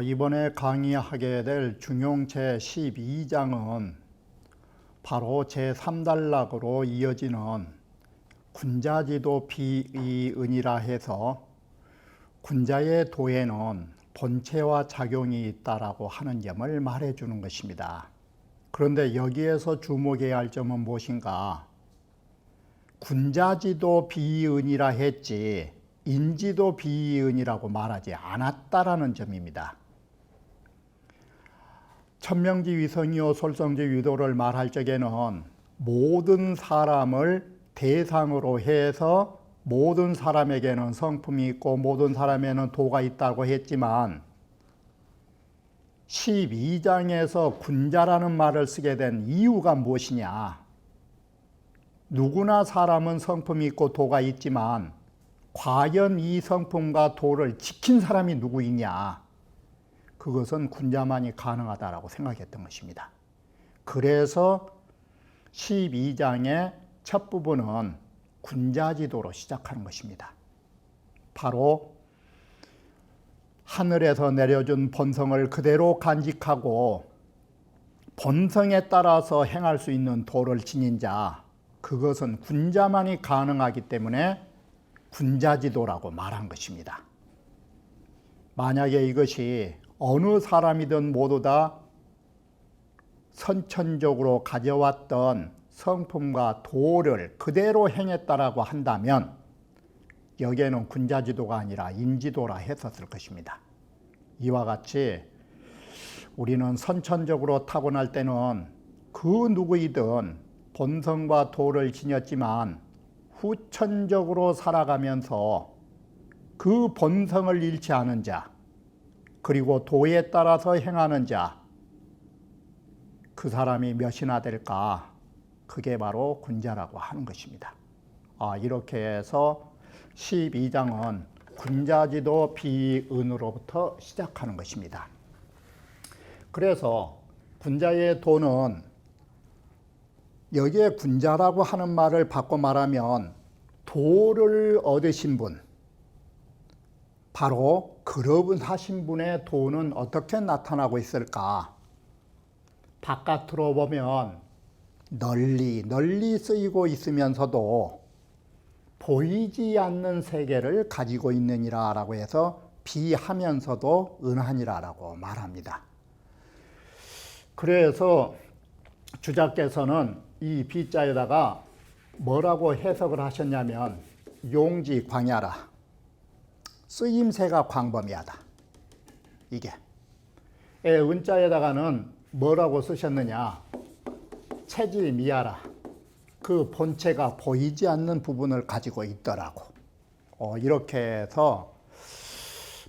이번에 강의하게 될 중용 제12장은 바로 제3단락으로 이어지는 군자지도 비의은이라 해서 군자의 도에는 본체와 작용이 있다라고 하는 점을 말해주는 것입니다. 그런데 여기에서 주목해야 할 점은 무엇인가? 군자지도 비의은이라 했지 인지도 비의은이라고 말하지 않았다라는 점입니다. 천명지 위성이요 솔성지 위도를 말할 적에는 모든 사람을 대상으로 해서 모든 사람에게는 성품이 있고 모든 사람에는 도가 있다고 했지만 12장에서 군자라는 말을 쓰게 된 이유가 무엇이냐? 누구나 사람은 성품이 있고 도가 있지만 과연 이 성품과 도를 지킨 사람이 누구 있냐? 그것은 군자만이 가능하다라고 생각했던 것입니다. 그래서 12장의 첫 부분은 군자지도로 시작하는 것입니다. 바로 하늘에서 내려준 본성을 그대로 간직하고 본성에 따라서 행할 수 있는 도를 지닌 자, 그것은 군자만이 가능하기 때문에 군자지도라고 말한 것입니다. 만약에 이것이 어느 사람이든 모두 다 선천적으로 가져왔던 성품과 도를 그대로 행했다라고 한다면 여기에는 군자지도가 아니라 인지도라 했었을 것입니다. 이와 같이 우리는 선천적으로 타고날 때는 그 누구이든 본성과 도를 지녔지만 후천적으로 살아가면서 그 본성을 잃지 않은 자, 그리고 도에 따라서 행하는 자, 그 사람이 몇이나 될까? 그게 바로 군자라고 하는 것입니다. 이렇게 해서 12장은 군자지도 비의은으로부터 시작하는 것입니다. 그래서 군자의 도는 여기에 군자라고 하는 말을 바꿔 말하면 도를 얻으신 분, 바로 그러분 하신 분의 도는 어떻게 나타나고 있을까? 바깥으로 보면 널리 쓰이고 있으면서도 보이지 않는 세계를 가지고 있느니라 라고 해서 비하면서도 은하니라 라고 말합니다. 그래서 주자께서는 이 비자에다가 뭐라고 해석을 하셨냐면 용지 광야라, 쓰임새가 광범위하다. 이게 은자에다가는 뭐라고 쓰셨느냐? 체지 미하라, 그 본체가 보이지 않는 부분을 가지고 있더라고. 이렇게 해서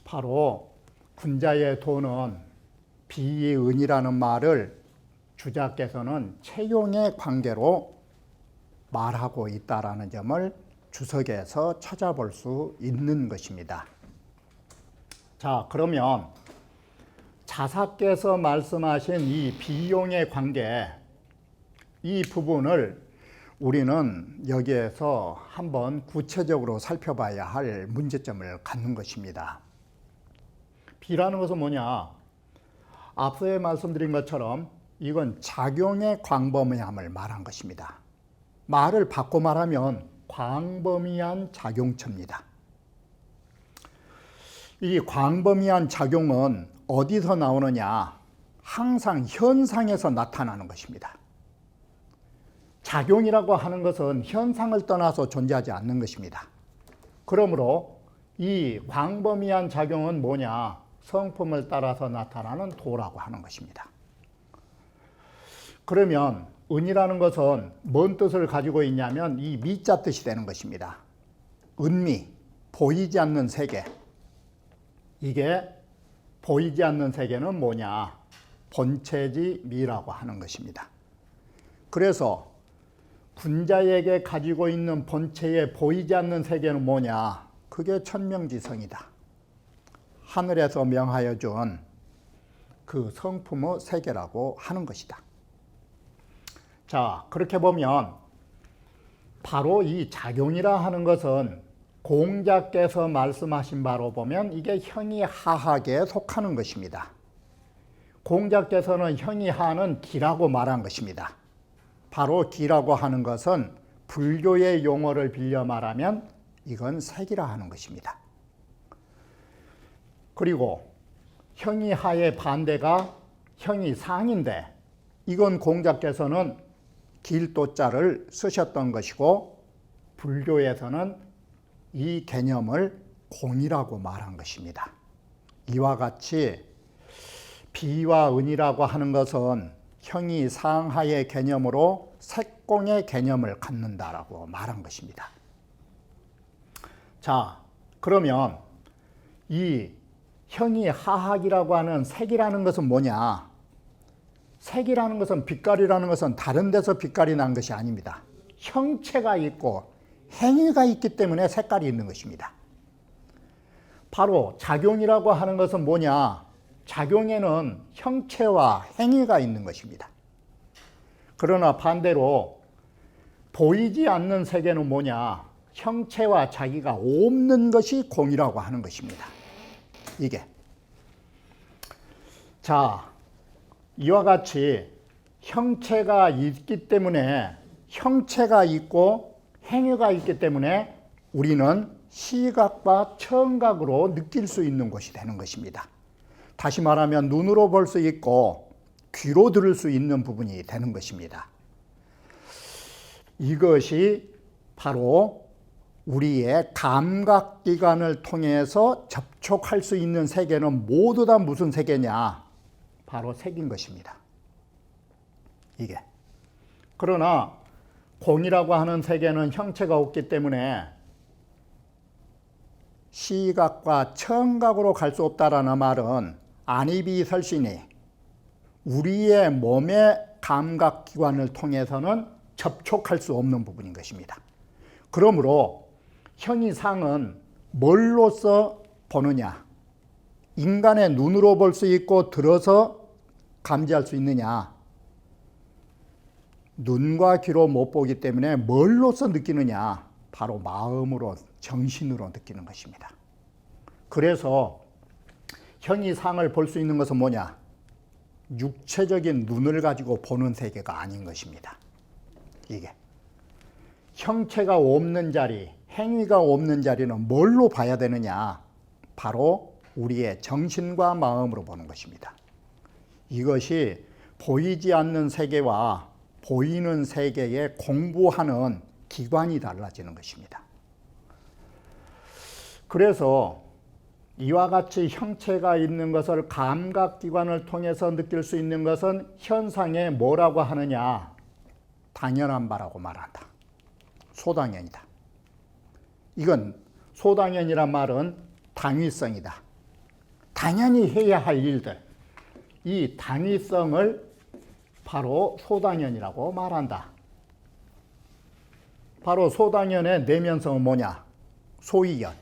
바로 군자의 도는 비의은이라는 말을 주자께서는 체용의 관계로 말하고 있다라는 점을 주석에서 찾아볼 수 있는 것입니다. 자, 그러면 자사께서 말씀하신 이 비용의 관계, 이 부분을 우리는 여기에서 한번 구체적으로 살펴봐야 할 문제점을 갖는 것입니다. 비라는 것은 뭐냐? 앞서에 말씀드린 것처럼 이건 작용의 광범위함을 말한 것입니다. 말을 바꿔 말하면 광범위한 작용처입니다. 이 광범위한 작용은 어디서 나오느냐? 항상 현상에서 나타나는 것입니다. 작용이라고 하는 것은 현상을 떠나서 존재하지 않는 것입니다. 그러므로 이 광범위한 작용은 뭐냐? 성품을 따라서 나타나는 도라고 하는 것입니다. 그러면 은이라는 것은 뭔 뜻을 가지고 있냐면 이 미자 뜻이 되는 것입니다. 은미, 보이지 않는 세계. 이게 보이지 않는 세계는 뭐냐? 본체지 미라고 하는 것입니다. 그래서 군자에게 가지고 있는 본체에 보이지 않는 세계는 뭐냐? 그게 천명지성이다. 하늘에서 명하여 준 그 성품의 세계라고 하는 것이다. 자, 그렇게 보면 바로 이 작용이라 하는 것은 공자께서 말씀하신 바로 보면 이게 형이하학에 속하는 것입니다. 공자께서는 형이하는 기라고 말한 것입니다. 바로 기라고 하는 것은 불교의 용어를 빌려 말하면 이건 색이라 하는 것입니다. 그리고 형이하의 반대가 형이상인데 이건 공자께서는 길도자를 쓰셨던 것이고 불교에서는 이 개념을 공이라고 말한 것입니다. 이와 같이 비와 은이라고 하는 것은 형이상하의 개념으로 색공의 개념을 갖는다라고 말한 것입니다. 자, 그러면 이 형이하학이라고 하는 색이라는 것은 뭐냐? 색이라는 것은 빛깔이라는 것은 다른 데서 빛깔이 난 것이 아닙니다. 형체가 있고 행위가 있기 때문에 색깔이 있는 것입니다. 바로 작용이라고 하는 것은 뭐냐? 작용에는 형체와 행위가 있는 것입니다. 그러나 반대로 보이지 않는 세계는 뭐냐? 형체와 자기가 없는 것이 공이라고 하는 것입니다. 이게. 자, 이와 같이 형체가 있기 때문에 형체가 있고 행위가 있기 때문에 우리는 시각과 청각으로 느낄 수 있는 것이 되는 것입니다. 다시 말하면 눈으로 볼 수 있고 귀로 들을 수 있는 부분이 되는 것입니다. 이것이 바로 우리의 감각기관을 통해서 접촉할 수 있는 세계는 모두 다 무슨 세계냐? 바로 색인 것입니다. 이게. 그러나 공이라고 하는 세계는 형체가 없기 때문에 시각과 청각으로 갈 수 없다라는 말은 안이비설신이 우리의 몸의 감각기관을 통해서는 접촉할 수 없는 부분인 것입니다. 그러므로 형이상은 뭘로써 보느냐? 인간의 눈으로 볼 수 있고 들어서 감지할 수 있느냐? 눈과 귀로 못 보기 때문에 뭘로써 느끼느냐? 바로 마음으로, 정신으로 느끼는 것입니다. 그래서 형이상을 볼 수 있는 것은 뭐냐? 육체적인 눈을 가지고 보는 세계가 아닌 것입니다. 이게. 형체가 없는 자리, 행위가 없는 자리는 뭘로 봐야 되느냐? 바로 우리의 정신과 마음으로 보는 것입니다. 이것이 보이지 않는 세계와 보이는 세계에 공부하는 기관이 달라지는 것입니다. 그래서 이와 같이 형체가 있는 것을 감각기관을 통해서 느낄 수 있는 것은 현상에 뭐라고 하느냐? 당연한 바라고 말한다. 소당연이다. 이건 소당연이란 말은 당위성이다. 당연히 해야 할 일들, 이 당위성을 바로 소당연이라고 말한다. 바로 소당연의 내면성은 뭐냐? 소위연.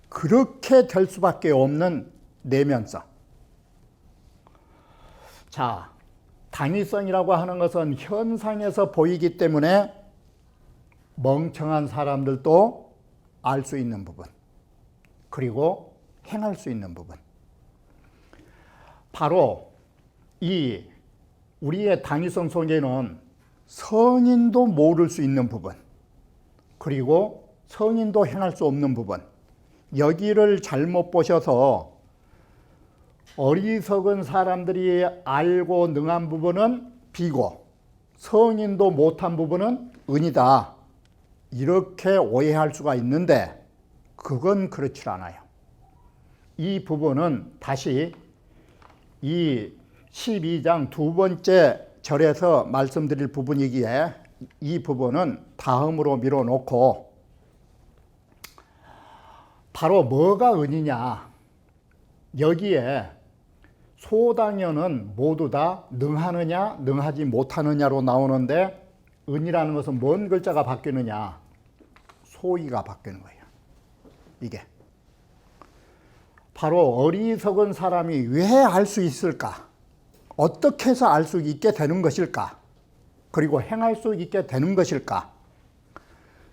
그렇게 될 수밖에 없는 내면성. 자, 당위성이라고 하는 것은 현상에서 보이기 때문에 멍청한 사람들도 알 수 있는 부분, 그리고 행할 수 있는 부분. 바로 이 우리의 당위성 속에는 성인도 모를 수 있는 부분, 그리고 성인도 행할 수 없는 부분, 여기를 잘못 보셔서 어리석은 사람들이 알고 능한 부분은 비고 성인도 못한 부분은 은이다. 이렇게 오해할 수가 있는데 그건 그렇지 않아요. 이 부분은 다시 이 12장 두 번째 절에서 말씀드릴 부분이기에 이 부분은 다음으로 밀어놓고 바로 뭐가 은이냐? 여기에 소당연은 모두 다 능하느냐 능하지 못하느냐로 나오는데 은이라는 것은 뭔 글자가 바뀌느냐? 소위가 바뀌는 거예요. 이게. 바로 어리석은 사람이 왜 알 수 있을까? 어떻게 해서 알 수 있게 되는 것일까? 그리고 행할 수 있게 되는 것일까?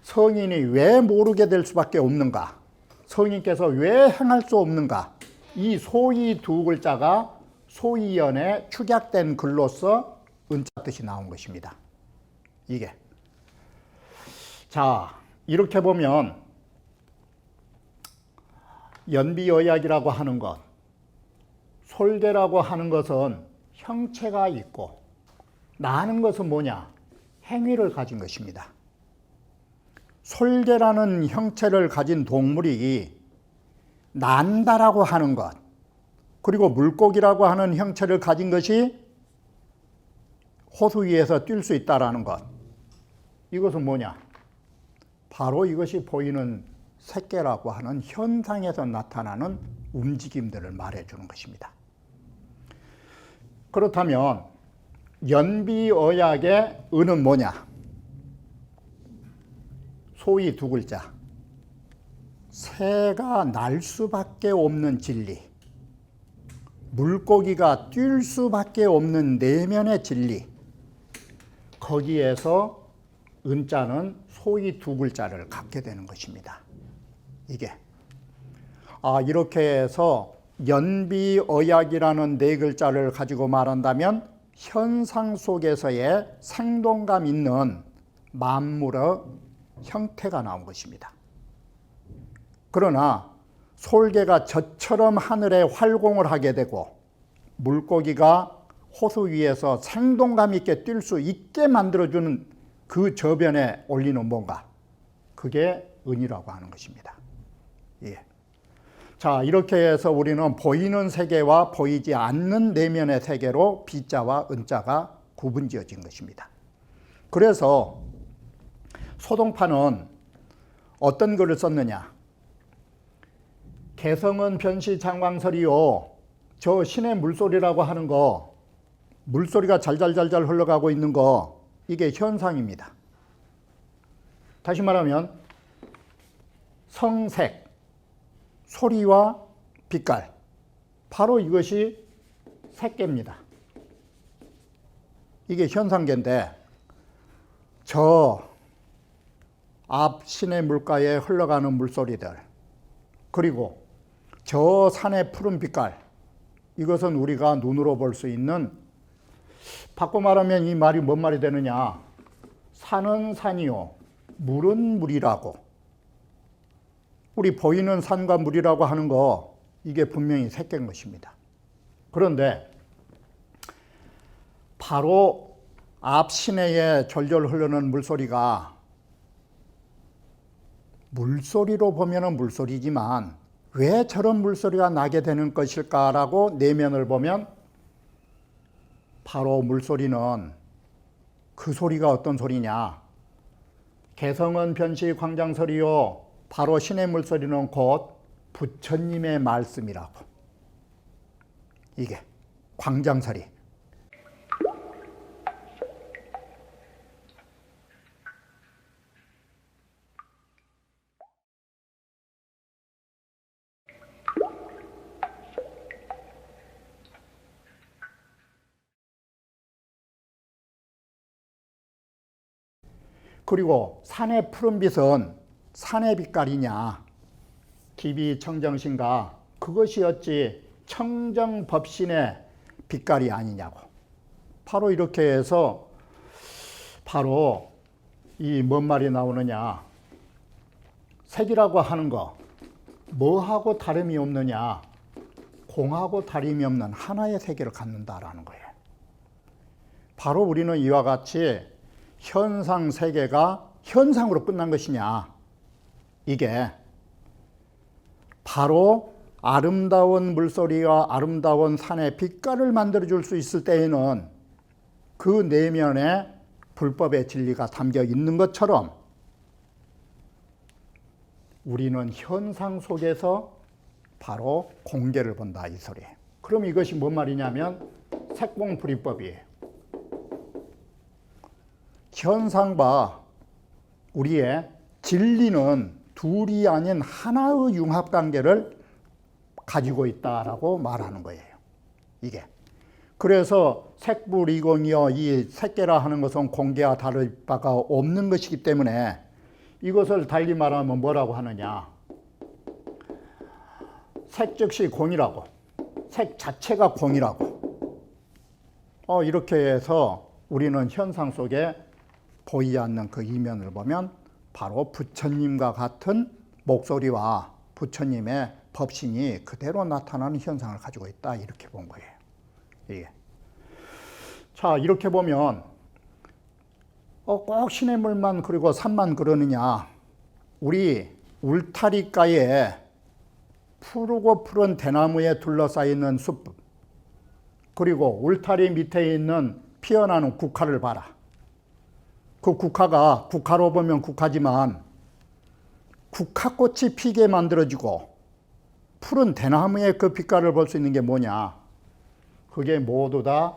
성인이 왜 모르게 될 수밖에 없는가? 성인께서 왜 행할 수 없는가? 이 소위 두 글자가 소위연에 축약된 글로서 은자 뜻이 나온 것입니다. 이게. 자, 이렇게 보면 연비어약이라고 하는 것, 솔개라고 하는 것은 형체가 있고 나는 것은 뭐냐? 행위를 가진 것입니다. 솔개라는 형체를 가진 동물이 난다라고 하는 것, 그리고 물고기라고 하는 형체를 가진 것이 호수 위에서 뛸 수 있다라는 것. 이것은 뭐냐? 바로 이것이 보이는 색계라고 하는 현상에서 나타나는 움직임들을 말해주는 것입니다. 그렇다면 연비어약의 은은 뭐냐? 소위 두 글자. 새가 날 수밖에 없는 진리, 물고기가 뛸 수밖에 없는 내면의 진리, 거기에서 은자는 소위 두 글자를 갖게 되는 것입니다. 이게. 이렇게 해서 연비어약이라는 네 글자를 가지고 말한다면 현상 속에서의 생동감 있는 만물의 형태가 나온 것입니다. 그러나 솔개가 저처럼 하늘에 활공을 하게 되고 물고기가 호수 위에서 생동감 있게 뛸 수 있게 만들어주는 그 저변에 올리는 뭔가, 그게 은이라고 하는 것입니다. 예. 자, 이렇게 해서 우리는 보이는 세계와 보이지 않는 내면의 세계로 비자와 은자가 구분지어진 것입니다. 그래서 소동파는 어떤 글을 썼느냐? 개성은 변시장광설이요. 저 신의 물소리라고 하는 거, 물소리가 잘잘잘잘 흘러가고 있는 거, 이게 현상입니다. 다시 말하면 성색, 소리와 빛깔, 바로 이것이 색계입니다. 이게 현상계인데 저 앞 시내 물가에 흘러가는 물소리들, 그리고 저 산의 푸른 빛깔, 이것은 우리가 눈으로 볼 수 있는, 바꿔 말하면 이 말이 뭔 말이 되느냐? 산은 산이요, 물은 물이라고. 우리 보이는 산과 물이라고 하는 거, 이게 분명히 색계인 것입니다. 그런데 바로 앞 시내에 졸졸 흐르는 물소리가 물소리로 보면 물소리지만 왜 저런 물소리가 나게 되는 것일까라고 내면을 보면 바로 물소리는 그 소리가 어떤 소리냐? 개성은 변시 광장설이요. 바로 신의 물소리는 곧 부처님의 말씀이라고. 이게 광장설이. 그리고 산의 푸른빛은 산의 빛깔이냐, 기비 청정신가, 그것이 어찌 청정법신의 빛깔이 아니냐고. 바로 이렇게 해서 바로 이 뭔 말이 나오느냐? 색이라고 하는 거 뭐하고 다름이 없느냐? 공하고 다름이 없는 하나의 세계를 갖는다라는 거예요. 바로 우리는 이와 같이 현상 세계가 현상으로 끝난 것이냐, 이게 바로 아름다운 물소리와 아름다운 산의 빛깔을 만들어줄 수 있을 때에는 그 내면에 불법의 진리가 담겨 있는 것처럼 우리는 현상 속에서 바로 공개를 본다, 이 소리. 그럼 이것이 뭔 말이냐면 색공불이법이에요. 현상과 우리의 진리는 둘이 아닌 하나의 융합관계를 가지고 있다라고 말하는 거예요. 이게. 그래서 색불이공이여 이 색계라 하는 것은 공계와 다를 바가 없는 것이기 때문에 이것을 달리 말하면 뭐라고 하느냐. 색 즉시 공이라고. 색 자체가 공이라고. 이렇게 해서 우리는 현상 속에 보이지 않는 그 이면을 보면 바로 부처님과 같은 목소리와 부처님의 법신이 그대로 나타나는 현상을 가지고 있다. 이렇게 본 거예요. 이게. 자, 이렇게 보면 꼭 시냇물만 그리고 산만 그러느냐. 우리 울타리가에 푸르고 푸른 대나무에 둘러싸여 숲, 그리고 울타리 밑에 있는 피어나는 국화를 봐라. 그 국화가 국화로 보면 국화지만 국화꽃이 피게 만들어지고 푸른 대나무의 그 빛깔을 볼 수 있는 게 뭐냐. 그게 모두 다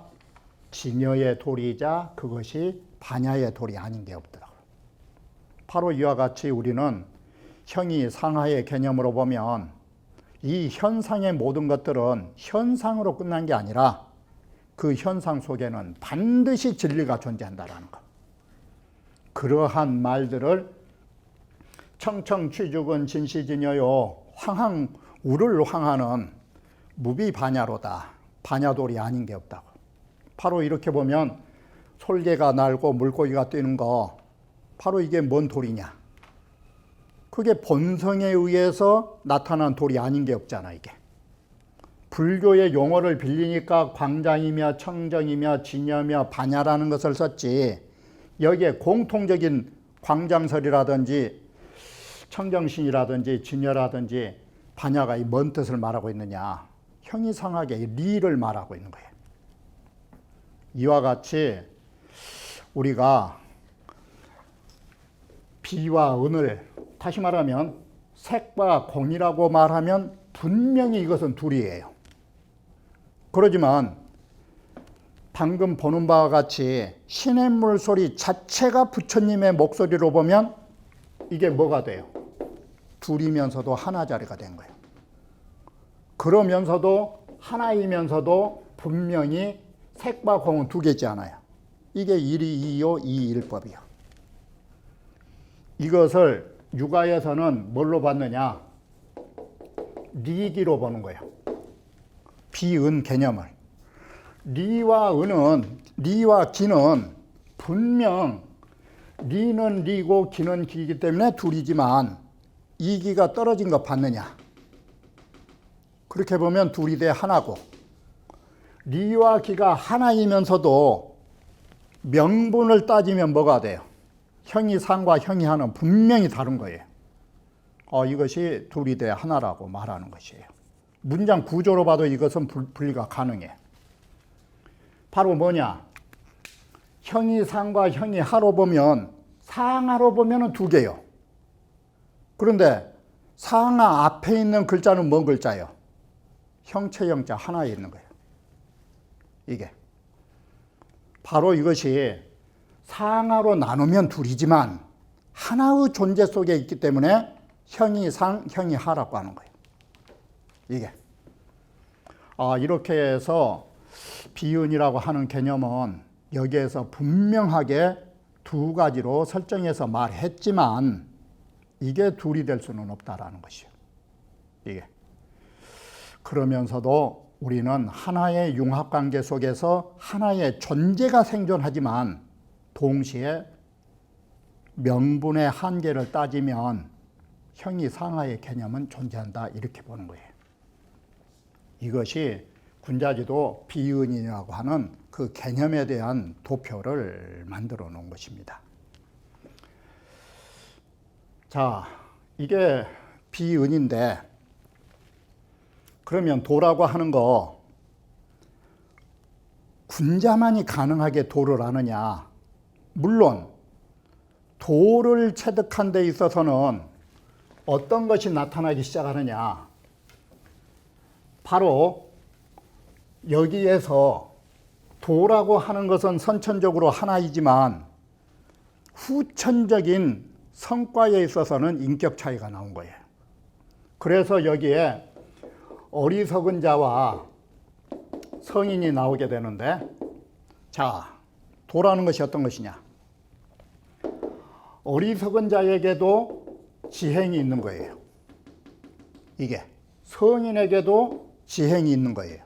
진여의 돌이자 그것이 반야의 돌이 아닌 게 없더라고요. 바로 이와 같이 우리는 형이 상하의 개념으로 보면 이 현상의 모든 것들은 현상으로 끝난 게 아니라 그 현상 속에는 반드시 진리가 존재한다라는 것. 그러한 말들을 청청취죽은 진시진여요 황항 우를 황하는 무비반야로다. 반야돌이 아닌 게 없다고. 바로 이렇게 보면 솔개가 날고 물고기가 뛰는 거 바로 이게 뭔 돌이냐. 그게 본성에 의해서 나타난 돌이 아닌 게 없잖아. 이게 불교의 용어를 빌리니까 광장이며 청정이며 진여며 반야라는 것을 썼지, 여기에 공통적인 광장설이라든지 청정신이라든지 진여라든지 반야가 뭔 뜻을 말하고 있느냐. 형이상하게 리를 말하고 있는 거예요. 이와 같이 우리가 비와 은을, 다시 말하면 색과 공이라고 말하면 분명히 이것은 둘이에요. 그러지만 방금 보는 바와 같이 시냇물 소리 자체가 부처님의 목소리로 보면 이게 뭐가 돼요? 둘이면서도 하나자리가 된 거예요. 그러면서도 하나이면서도 분명히 색과 공은 두 개지 않아요. 이게 일이이요 이일법이요. 이것을 유가에서는 뭘로 봤느냐? 리기로 보는 거예요. 비은 개념을. 리와 은은, 리와 기는 분명 리는 리고 기는 기이기 때문에 둘이지만 이 기가 떨어진 거 봤느냐? 그렇게 보면 둘이 돼 하나고, 리와 기가 하나이면서도 명분을 따지면 뭐가 돼요? 형이 상과 형이 하는 분명히 다른 거예요. 이것이 둘이 돼 하나라고 말하는 것이에요. 문장 구조로 봐도 이것은 분리가 가능해. 바로 뭐냐? 형이 상과 형이 하로 보면, 상하로 보면 두 개요. 그런데 상하 앞에 있는 글자는 뭔 글자예요? 형체 영자 하나에 있는 거예요. 이게 바로 이것이 상하로 나누면 둘이지만 하나의 존재 속에 있기 때문에 형이 상, 형이 하라고 하는 거예요. 이게 이렇게 해서 비은이라고 하는 개념은 여기에서 분명하게 두 가지로 설정해서 말했지만 이게 둘이 될 수는 없다라는 것이에요. 이게 그러면서도 우리는 하나의 융합관계 속에서 하나의 존재가 생존하지만 동시에 명분의 한계를 따지면 형이 상하의 개념은 존재한다, 이렇게 보는 거예요. 이것이 군자지도 비은이라고 하는 그 개념에 대한 도표를 만들어 놓은 것입니다. 자, 이게 비은인데 그러면 도라고 하는 거 군자만이 가능하게 도를 아느냐? 물론 도를 체득한 데 있어서는 어떤 것이 나타나기 시작하느냐? 바로 여기에서 도라고 하는 것은 선천적으로 하나이지만 후천적인 성과에 있어서는 인격 차이가 나온 거예요. 그래서 여기에 어리석은 자와 성인이 나오게 되는데, 자, 도라는 것이 어떤 것이냐? 어리석은 자에게도 지행이 있는 거예요. 이게 성인에게도 지행이 있는 거예요.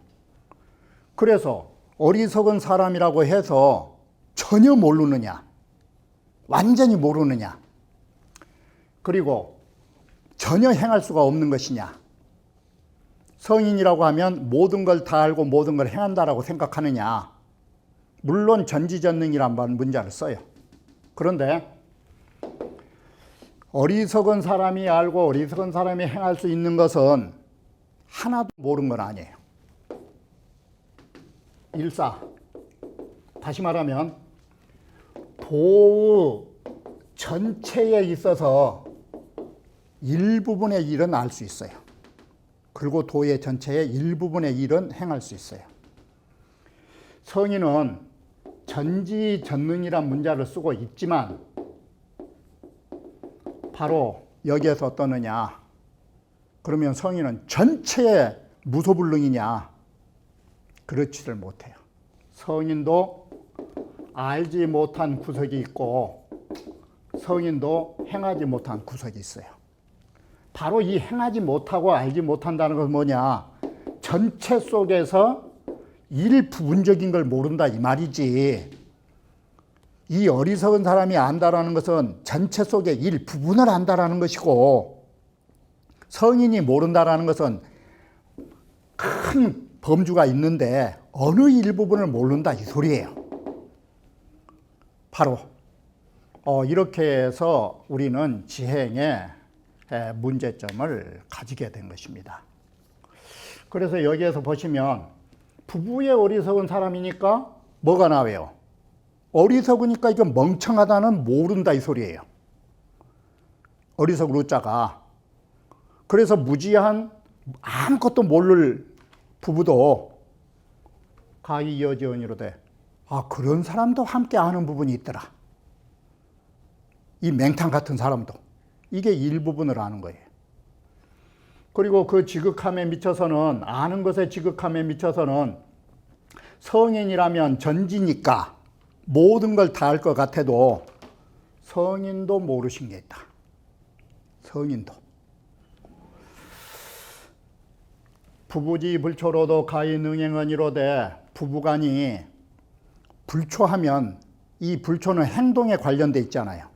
그래서 어리석은 사람이라고 해서 전혀 모르느냐? 완전히 모르느냐? 그리고 전혀 행할 수가 없는 것이냐? 성인이라고 하면 모든 걸 다 알고 모든 걸 행한다라고 생각하느냐? 물론 전지전능이란 문자를 써요. 그런데 어리석은 사람이 알고 어리석은 사람이 행할 수 있는 것은 하나도 모르는 건 아니에요. 일사. 다시 말하면 도의 전체에 있어서 일부분의 일은 알 수 있어요. 그리고 도의 전체의 일부분의 일은 행할 수 있어요. 성인은 전지전능이란 문자를 쓰고 있지만 바로 여기에서 어떠느냐? 그러면 성인은 전체의 무소불능이냐? 그렇지를 못해요. 성인도 알지 못한 구석이 있고 성인도 행하지 못한 구석이 있어요. 바로 이 행하지 못하고 알지 못한다는 건 뭐냐? 전체 속에서 일부분적인 걸 모른다 이 말이지. 이 어리석은 사람이 안다라는 것은 전체 속의 일부분을 안다라는 것이고, 성인이 모른다라는 것은 큰 범주가 있는데 어느 일부분을 모른다 이 소리예요. 바로 이렇게 해서 우리는 지행의 문제점을 가지게 된 것입니다. 그래서 여기에서 보시면 부부의 어리석은 사람이니까 뭐가 나와요? 어리석으니까 이건 멍청하다는 모른다 이 소리예요. 어리석을 우자가. 그래서 무지한 아무것도 모를 부부도 가히 여지언이로 돼. 아, 그런 사람도 함께 아는 부분이 있더라. 이 맹탕 같은 사람도. 이게 일부분을 아는 거예요. 그리고 그 지극함에 미쳐서는, 아는 것의 지극함에 미쳐서는 성인이라면 전지니까 모든 걸 다 알 것 같아도 성인도 모르신 게 있다. 성인도. 부부지 불초로도 가히 능행은 이로되, 부부간이 불초하면 이 불초는 행동에 관련돼 있잖아요.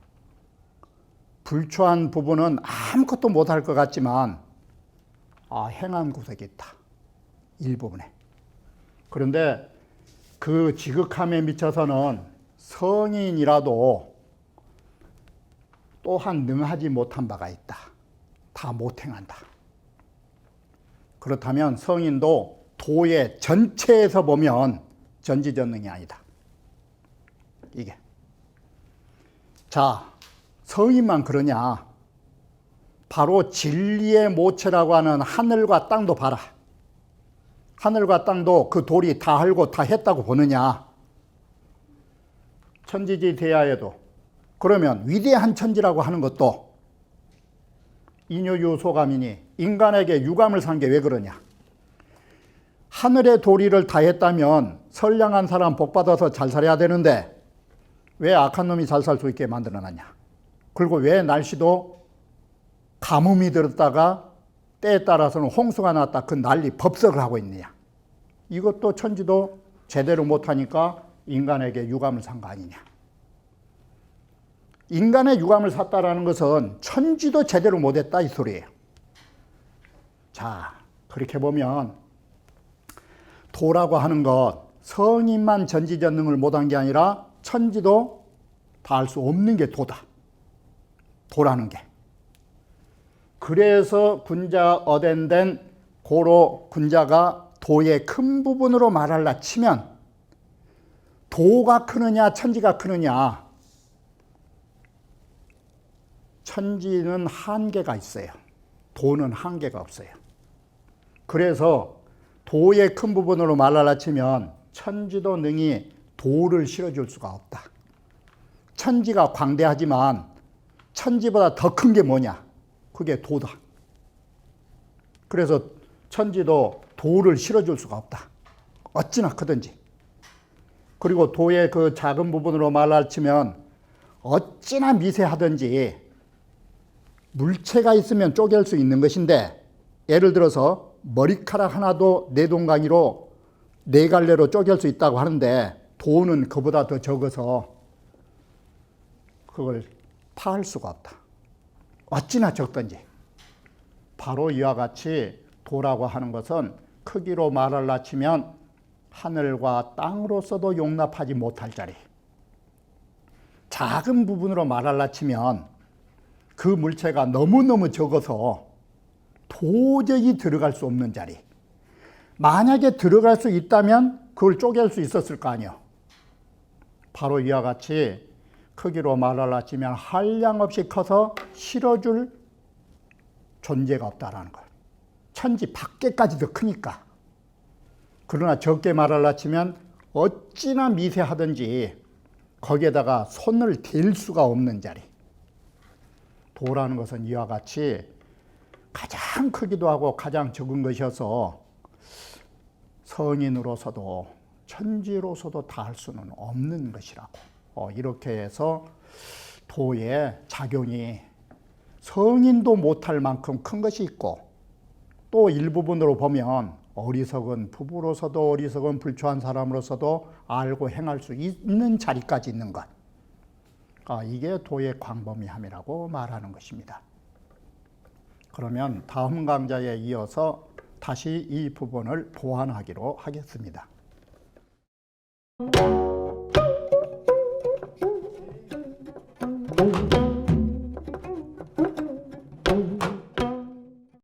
불초한 부부는 아무것도 못할 것 같지만 행한 구석이 있다. 일부분에. 그런데 그 지극함에 미쳐서는 성인이라도 또한 능하지 못한 바가 있다. 다 못 행한다. 그렇다면 성인도 도의 전체에서 보면 전지전능이 아니다. 이게. 자, 성인만 그러냐? 바로 진리의 모체라고 하는 하늘과 땅도 봐라. 하늘과 땅도 그 돌이 다 알고 다 했다고 보느냐? 천지지 대하에도. 그러면 위대한 천지라고 하는 것도 인효유소감이니 인간에게 유감을 산 게 왜 그러냐? 하늘의 도리를 다 했다면 선량한 사람 복 받아서 잘 살아야 되는데 왜 악한 놈이 잘 살 수 있게 만들어놨냐? 그리고 왜 날씨도 가뭄이 들었다가 때에 따라서는 홍수가 났다 그 난리 법석을 하고 있느냐? 이것도 천지도 제대로 못하니까 인간에게 유감을 산 거 아니냐? 인간의 유감을 샀다라는 것은 천지도 제대로 못했다 이 소리예요. 자, 그렇게 보면 도라고 하는 것, 성인만 전지전능을 못한 게 아니라 천지도 다 알 수 없는 게 도다. 도라는 게. 그래서 군자 어덴된 고로 군자가 도의 큰 부분으로 말할라 치면 도가 크느냐 천지가 크느냐? 천지는 한계가 있어요. 도는 한계가 없어요. 그래서 도의 큰 부분으로 말할라 치면 천지도 능히 도를 실어줄 수가 없다. 천지가 광대하지만 천지보다 더 큰 게 뭐냐? 그게 도다. 그래서 천지도 도를 실어줄 수가 없다. 어찌나 크든지. 그리고 도의 그 작은 부분으로 말할치면 어찌나 미세하든지 물체가 있으면 쪼갤 수 있는 것인데, 예를 들어서 머리카락 하나도 네 동강이로 네 갈래로 쪼갤 수 있다고 하는데, 도는 그보다 더 적어서 그걸 파할 수가 없다. 어찌나 적든지. 바로 이와 같이 도라고 하는 것은 크기로 말을 치면 하늘과 땅으로서도 용납하지 못할 자리. 작은 부분으로 말을 치면 그 물체가 너무너무 적어서 도저히 들어갈 수 없는 자리. 만약에 들어갈 수 있다면 그걸 쪼갤 수 있었을 거 아니에요. 바로 이와 같이 크기로 말을 치면 한량없이 커서 실어줄 존재가 없다라는 거예요. 천지 밖에까지도 크니까. 그러나 적게 말을 치면 어찌나 미세하든지 거기에다가 손을 댈 수가 없는 자리. 도라는 것은 이와 같이 가장 크기도 하고 가장 적은 것이어서 성인으로서도 천지로서도 다 할 수는 없는 것이라고. 이렇게 해서 도의 작용이 성인도 못할 만큼 큰 것이 있고, 또 일부분으로 보면 어리석은 부부로서도 어리석은 불초한 사람으로서도 알고 행할 수 있는 자리까지 있는 것. 이게 도의 광범위함이라고 말하는 것입니다. 그러면 다음 강좌에 이어서 다시 이 부분을 보완하기로 하겠습니다. 오.